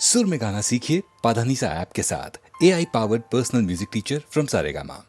सुर में गाना सीखिए पाधानीसा ऐप के साथ। AI powered personal music teacher from Saregama.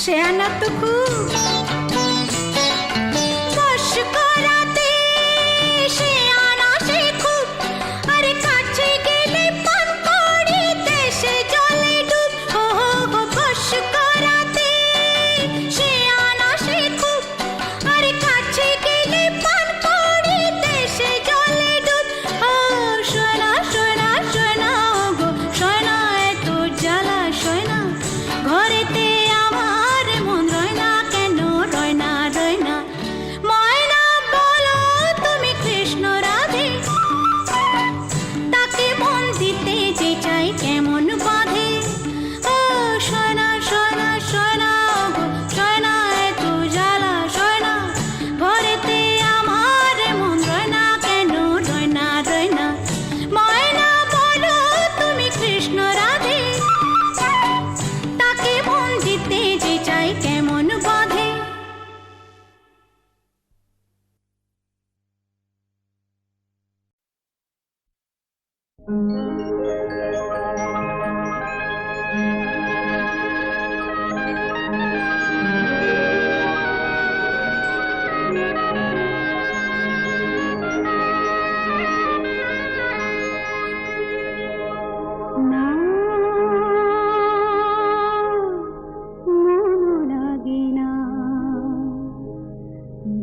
शेयाना तो खूब बस कराते शेयाना से खूब अरे काछे गेले पान करिते से जले डूब हो बस कराते शेयाना से खूब अरे काछे गेले पान करिते से जले डूब ओ सोना सोना सोना गो सोना एतो জ্বালা सोना ঘরেতে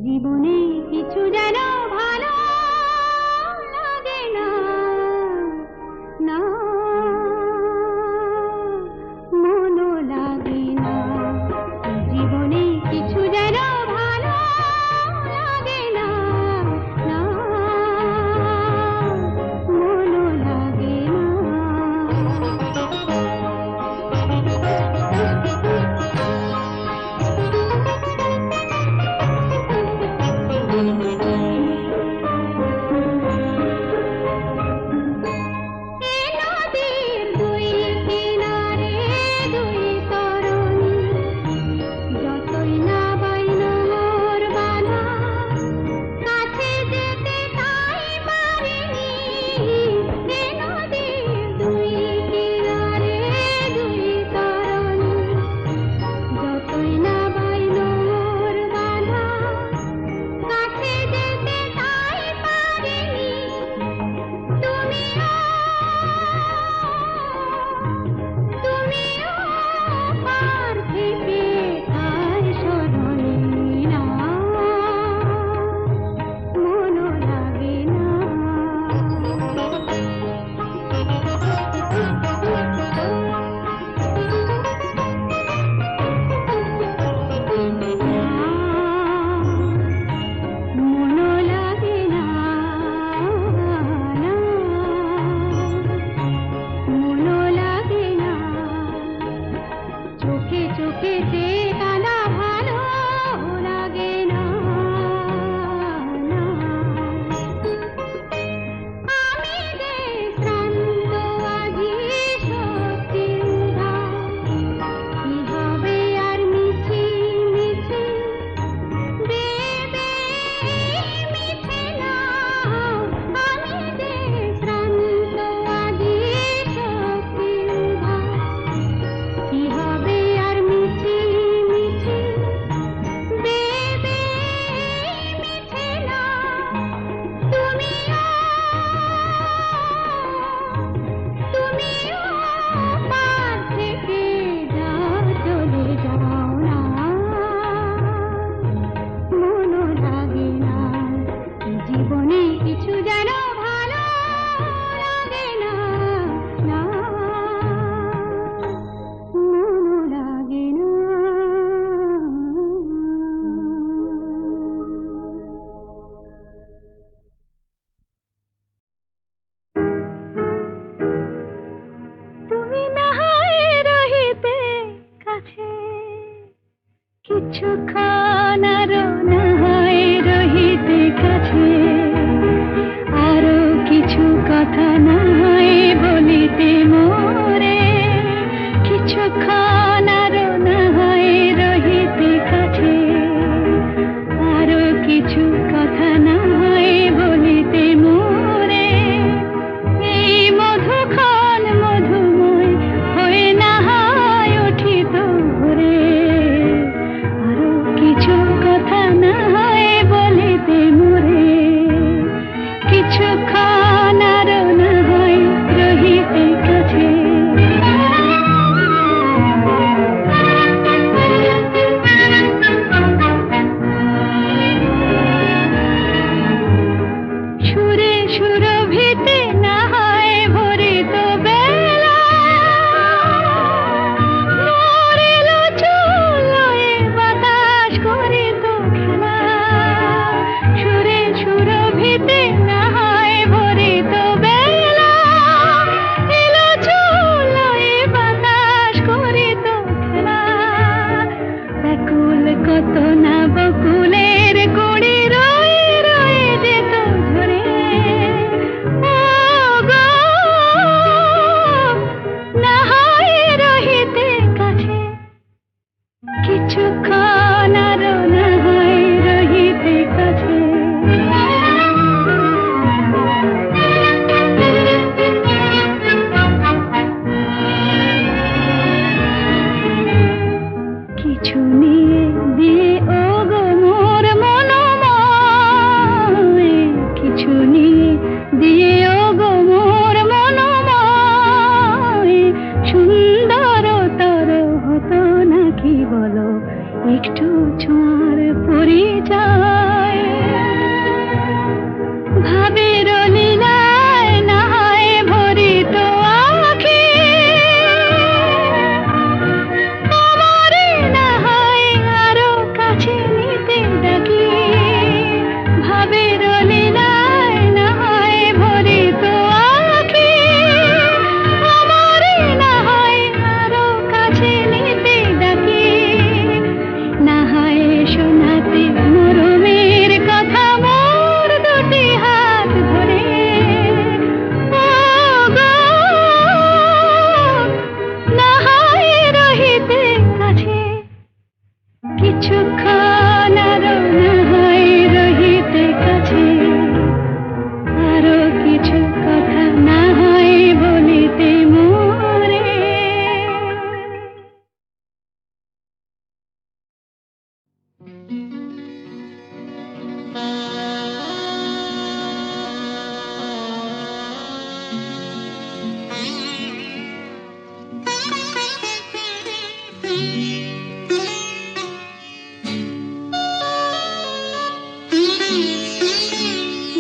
জীবনে কিছু যেন ভালো লাগে না না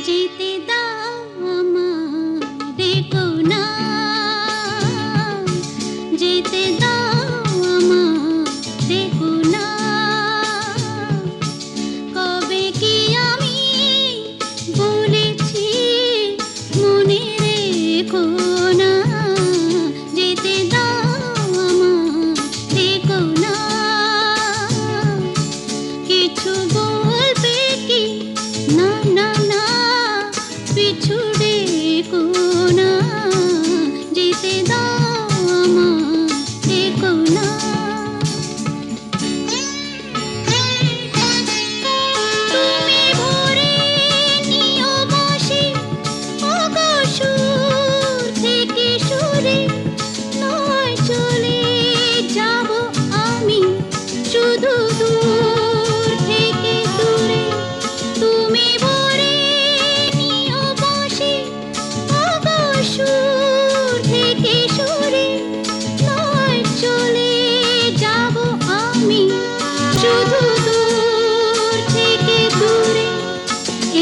যেতে দাও আমারে কোনা, যেতে দাও আমারে কোনা। কবে কি আমি বলেছি মনে রেখো না, যেতে দাও আমারে কোনা। কিছু বলবে কি না না না, পিছু ডেকো না, যেতে দাও আমারে কোনা। তুমি ভরে নিও বসে ওগো সুর থেকে সুরে, নয় চলে যাব আমি শুধু দূর থেকে দূরে। তুমি ভরে নিও বসে ওগো সুর থেকে সুরে, নয় চলে যাব আমি শুধু দূর থেকে দূরে।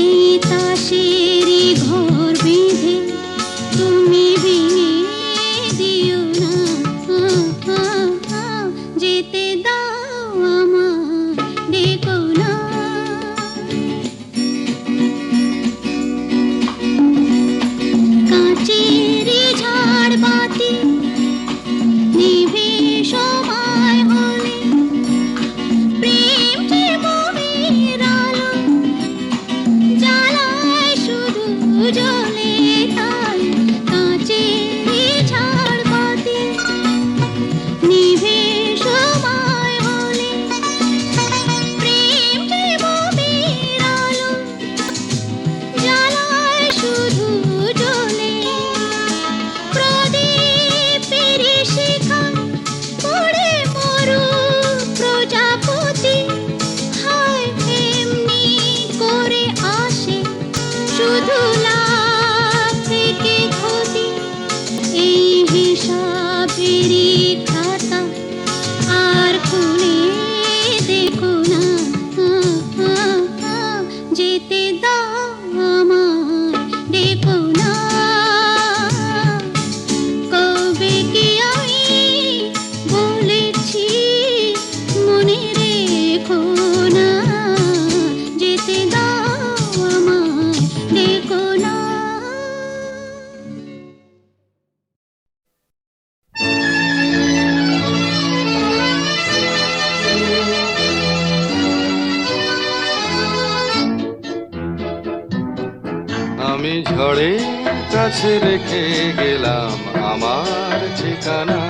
এই তাসেরই ঘর বেঁধে তুমি ভেঙে দিও না, যেতে দাও আমারে কোনা। কাঁচেরই ঝাড়বাতি নিভে সময় হলে, প্রেম যে মোমের আলো জ্বালায় শুধু জ্বলে তাই। কাঁচেরই ঝাড়বাতি নিভে সময় হলে, প্রেম যে মোমের আলো জ্বালায় শুধু জ্বলে। প্রদীপেরই শিখা পড়ে মরু প্রজাপতি, হায় এমনি করে আসে শুধু লাভ থেকে ক্ষতি। এই হিসাবেরই খাতা আর খুলে দেখো না, যেতে দাও আমারে কোনা। কবে কি আমি বলেছি মনে রেখো না, যেতে দাও আমারে কোনা। আমি ঝড়ের কাছে রেখে গেলাম আমার ঠিকানা,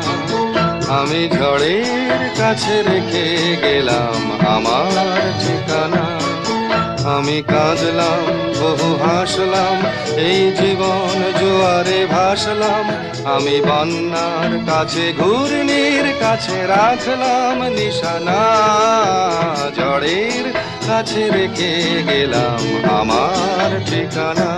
আমি ঝড়ের কাছে রেখে গেলাম আমার ঠিকানা। আমি কাঁদলাম বহু হাসলাম, এই জীবন জোয়ারে ভাসলাম। আমি বন্যার কাছে ঘূর্ণির কাছে রাখলাম নিশানা, ঝড়ের কাছে রেখে গেলাম আমার ঠিকানা।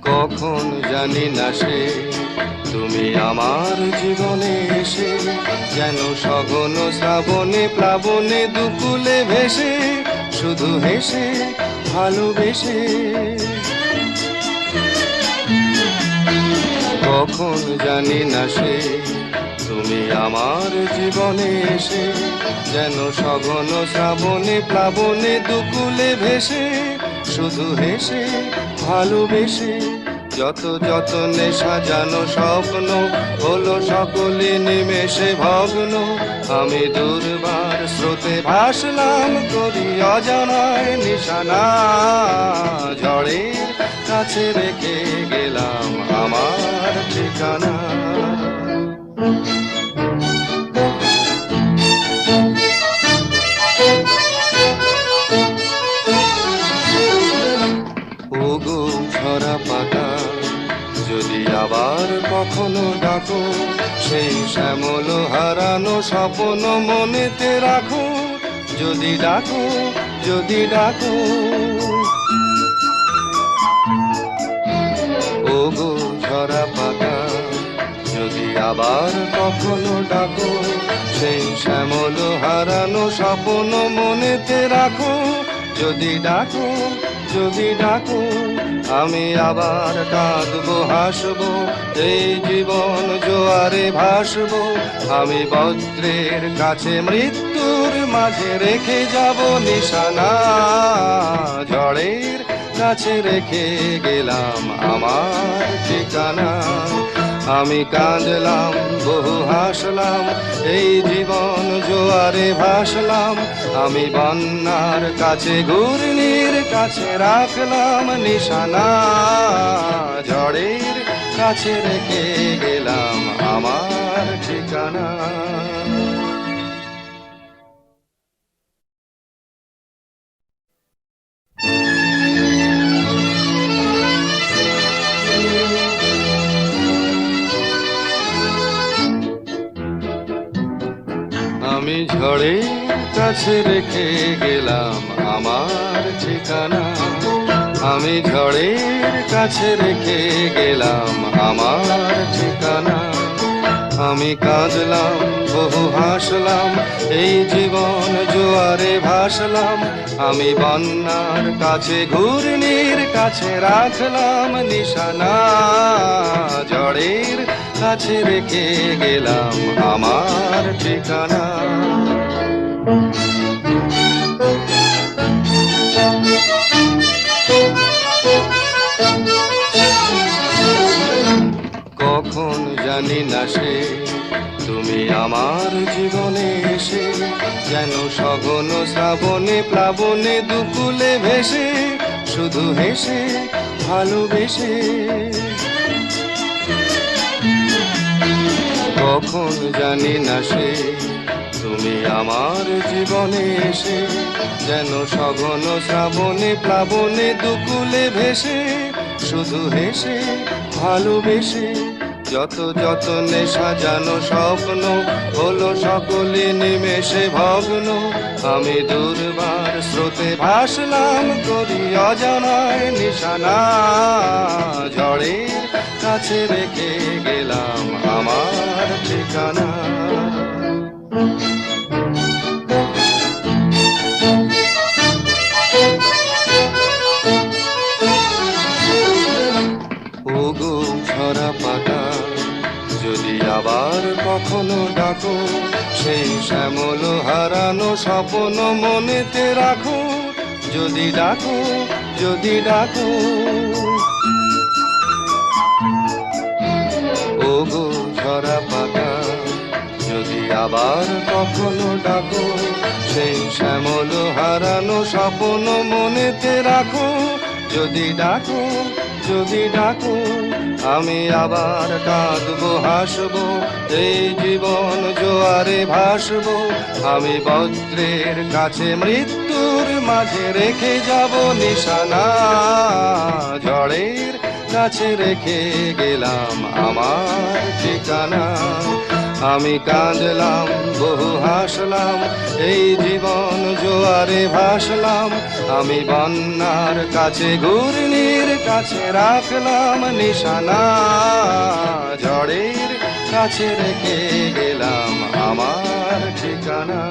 কখন জানি না সে তুমি আমার জীবনে এসে, যেন সঘন শ্রাবণে প্লাবনে দুকুলে ভেসে, শুধু হেসে ভালোবেসে। কখন জানি না সে তুমি আমার জীবনে এসে, যেন সঘন শ্রাবণে প্লাবনে দুকুলে ভেসে, শুধু হেসে ভালোবেসে। যত যতনে সাজানো স্বপ্ন হলো সকলে নিমেষে ভগ্ন। আমি দুর্বার স্রোতে ভাসলাম করি অজানায় নিশানা, ঝড়ের কাছে রেখে গেলাম আমার ঠিকানা। ওগো ঝরা পাতা যদি আবার আবার কখনো ডাকো, সেই শ্যামল হারানো স্বপ্ন মনেতে রাখো, যদি ডাকো, যদি ডাকো। ওগো ঝরা পাতা, যদি আবার কখনো ডাকো, সেই শ্যামল হারানো স্বপ্ন মনেতে রাখো, যদি ডাকো, যদি ডাকো। আমি আবার কাঁদবো হাসবো, এই জীবন জোয়ারে ভাসবো, আমি বজ্রের কাছে মৃত্যুর মাঝে রেখে যাব নিশানা, ঝড়ের কাছে রেখে গেলাম আমার ঠিকানা। আমি কাঁদলাম বহু হাসলাম, এই জীবন জোয়ারে ভাসলাম, আমি বন্যার কাছে ঘূর্ণির কাছে রাখলাম নিশানা, ঝড়ের কাছে রেখে গেলাম আমার ঠিকানা। আমি ঝড়ের কাছে রেখে গেলাম আমার ঠিকানা, আমি ঝড়ের কাছে রেখে গেলাম আমার ঠিকানা। আমি কাঁদলাম বহু হাসলাম, এই জীবন জোয়ারে ভাসলাম, আমি বন্যার কাছে ঘূর্ণির কাছে রাখলাম নিশানা, ঝড়ের কাছে রেখে গেলাম আমার ঠিকানা। কখন জানি না সে তুমি আমার জীবনে এসে, যেন সঘন শ্রাবণে প্লাবনে দুকুলে ভেসে, শুধু হেসে ভালোবেসে। কখন জানি না সে তুমি আমার জীবনে এসে, যেন সঘন শ্রাবণে প্লাবনে দুকুলে ভেসে, শুধু হেসে ভালোবেসে। যত যতনে সাজানো স্বপ্ন হলো সকলে নিমেষে ভগ্ন, আমি দুর্বার স্রোতে ভাসলাম করি অজানায় নিশানা, ঝড়ের কাছে রেখে গেলাম আমার ঠিকানা। ওগো ঝরা পাতা, যদি আবার কখনো ডাকো, সেই শ্যামল হারানো স্বপ্ন মনেতে রাখো, যদি ডাকো, যদি ডাকো। ওগো ঝরা পাতা, যদি আবার কখনো ডাকো, সেই শ্যামল হারানো স্বপ্ন মনেতে রাখো, যদি ডাকো, যদি ডাকো। আমি আবার কাঁদবো হাসবো, এই জীবন জোয়ারে ভাসবো, আমি বজ্রের কাছে মৃত্যুর মাঝে রেখে যাব নিশানা, ঝড়ের কাছে রেখে গেলাম আমার ঠিকানা। আমি কাঁদলাম বহু হাসলাম, এই জীবন জোয়ারে ভাসলাম, আমি বন্যার কাছে ঘূর্ণির কাছে রাখলাম নিশানা, ঝড়ের কাছে রেখে গেলাম আমার ঠিকানা।